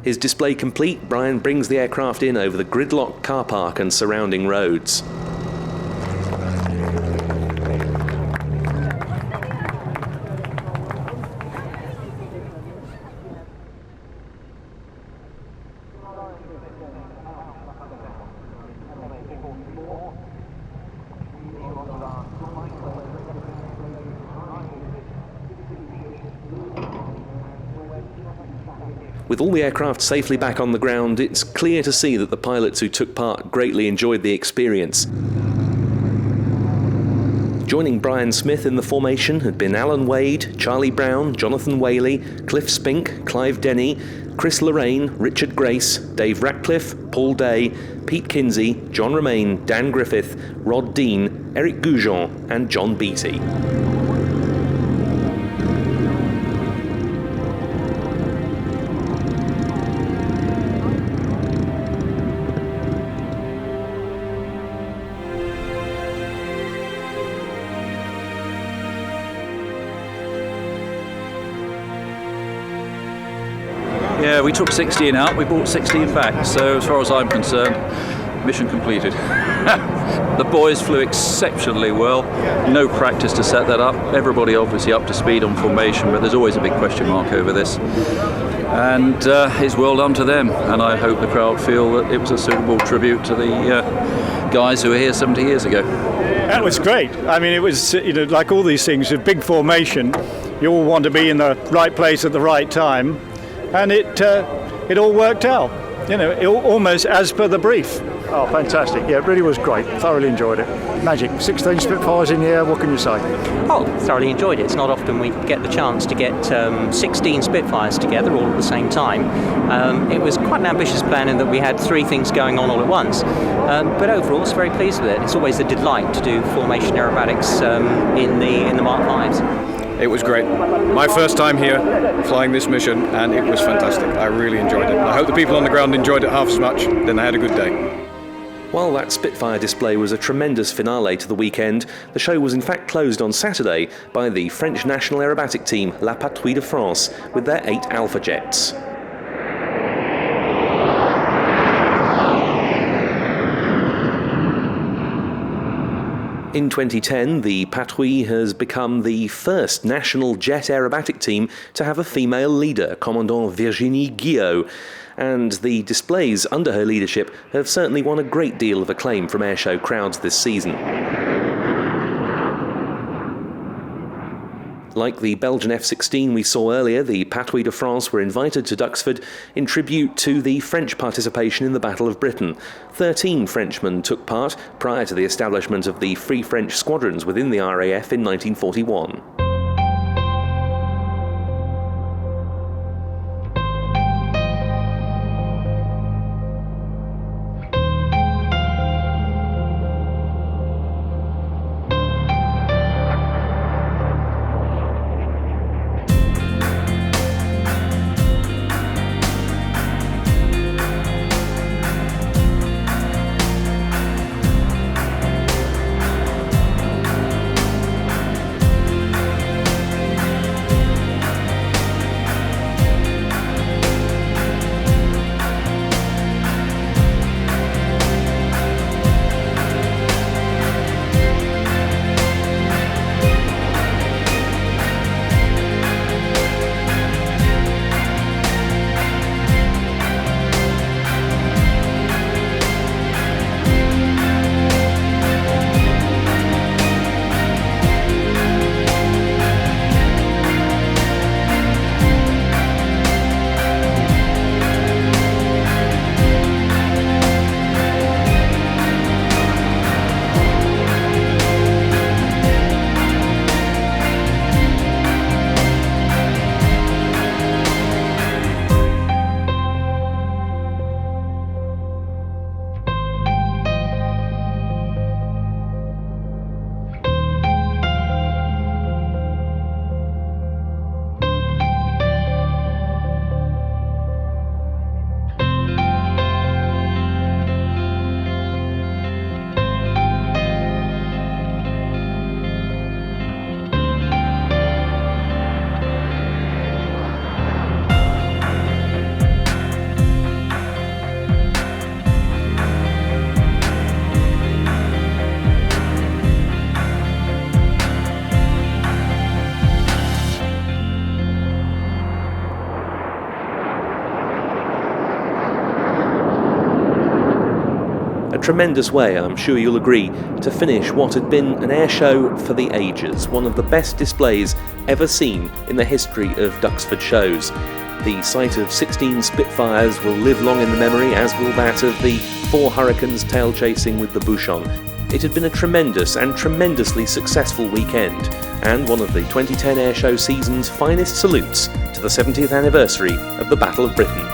His display complete, Brian brings the aircraft in over the gridlocked car park and surrounding roads. With all the aircraft safely back on the ground, it's clear to see that the pilots who took part greatly enjoyed the experience. Joining Brian Smith in the formation had been Alan Wade, Charlie Brown, Jonathan Whaley, Cliff Spink, Clive Denny, Chris Lorraine, Richard Grace, Dave Ratcliffe, Paul Day, Pete Kinsey, John Romain, Dan Griffith, Rod Dean, Eric Goujon and John Beattie. Yeah, we took 16 out, we brought 16 back, so as far as I'm concerned, mission completed. The boys flew exceptionally well, no practice to set that up, everybody obviously up to speed on formation, but there's always a big question mark over this. And it's well done to them, and I hope the crowd feel that it was a suitable tribute to the guys who were here 70 years ago. That was great. I mean, it was, like all these things, a big formation. You all want to be in the right place at the right time, and it all worked out. Almost as per the brief. Oh, fantastic. Yeah, it really was great. Thoroughly enjoyed it. Magic. 16 Spitfires in the air, what can you say? Oh, thoroughly enjoyed it. It's not often we get the chance to get 16 Spitfires together all at the same time. It was quite an ambitious plan in that we had 3 things going on all at once. But overall, I was very pleased with it. It's always a delight to do formation aerobatics in the Mark 5s. It was great. My first time here flying this mission, and it was fantastic. I really enjoyed it. I hope the people on the ground enjoyed it half as much, then they had a good day. While that Spitfire display was a tremendous finale to the weekend, the show was in fact closed on Saturday by the French national aerobatic team La Patrouille de France with their 8 Alpha jets. In 2010, the Patrouille has become the first national jet aerobatic team to have a female leader, Commandant Virginie Guillot, and the displays under her leadership have certainly won a great deal of acclaim from airshow crowds this season. Like the Belgian F-16 we saw earlier, the Patrouille de France were invited to Duxford in tribute to the French participation in the Battle of Britain. 13 Frenchmen took part prior to the establishment of the Free French squadrons within the RAF in 1941. Tremendous way, I'm sure you'll agree, to finish what had been an air show for the ages, one of the best displays ever seen in the history of Duxford shows. The sight of 16 Spitfires will live long in the memory, as will that of the 4 Hurricanes tail chasing with the Bouchon. It had been a tremendous and tremendously successful weekend, and one of the 2010 airshow season's finest salutes to the 70th anniversary of the Battle of Britain.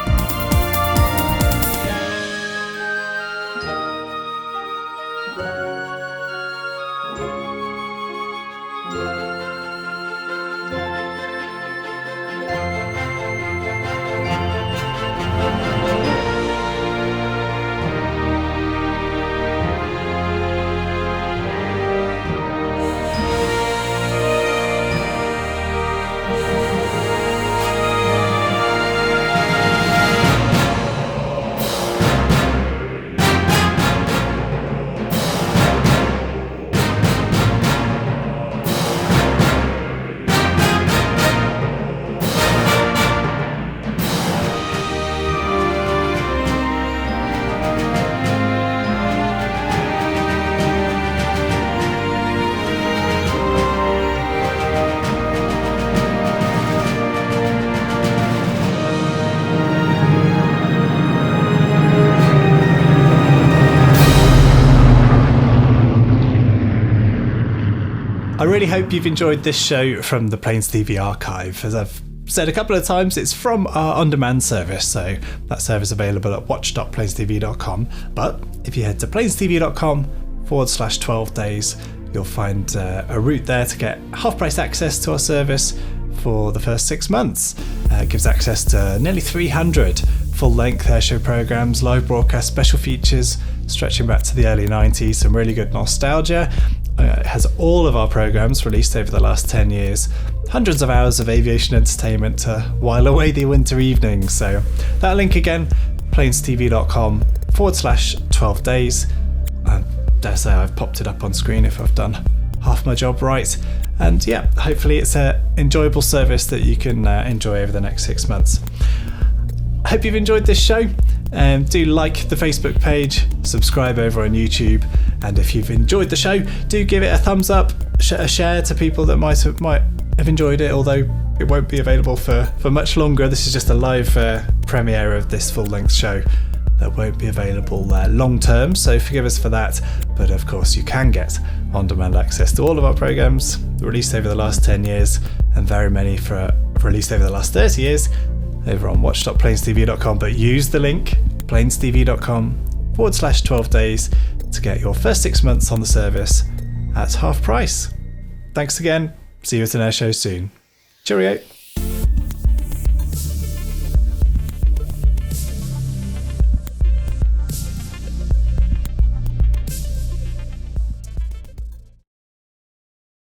really hope you've enjoyed this show from the PlanesTV archive. As I've said a couple of times, it's from our on-demand service, so that service is available at watch.planestv.com. But if you head to planestv.com/12 days, you'll find a route there to get half-price access to our service for the first 6 months. It gives access to nearly 300 full-length airshow programmes, live broadcast, special features stretching back to the early 90s, some really good nostalgia. It has all of our programmes released over the last 10 years, hundreds of hours of aviation entertainment to while away the winter evenings. So that link again, planestv.com/12 days. I dare say I've popped it up on screen if I've done half my job right. And yeah, hopefully it's an enjoyable service that you can enjoy over the next 6 months. I hope you've enjoyed this show. Do like the Facebook page, subscribe over on YouTube, and if you've enjoyed the show, do give it a thumbs up, a share to people that might have enjoyed it, although it won't be available for much longer. This is just a live premiere of this full-length show that won't be available long term, so forgive us for that. But of course you can get on-demand access to all of our programmes released over the last 10 years, and very many released over the last 30 years over on watch.planestv.com. But use the link planestv.com/12 days to get your first 6 months on the service at half price. Thanks again. See you at an airshow soon. Cheerio.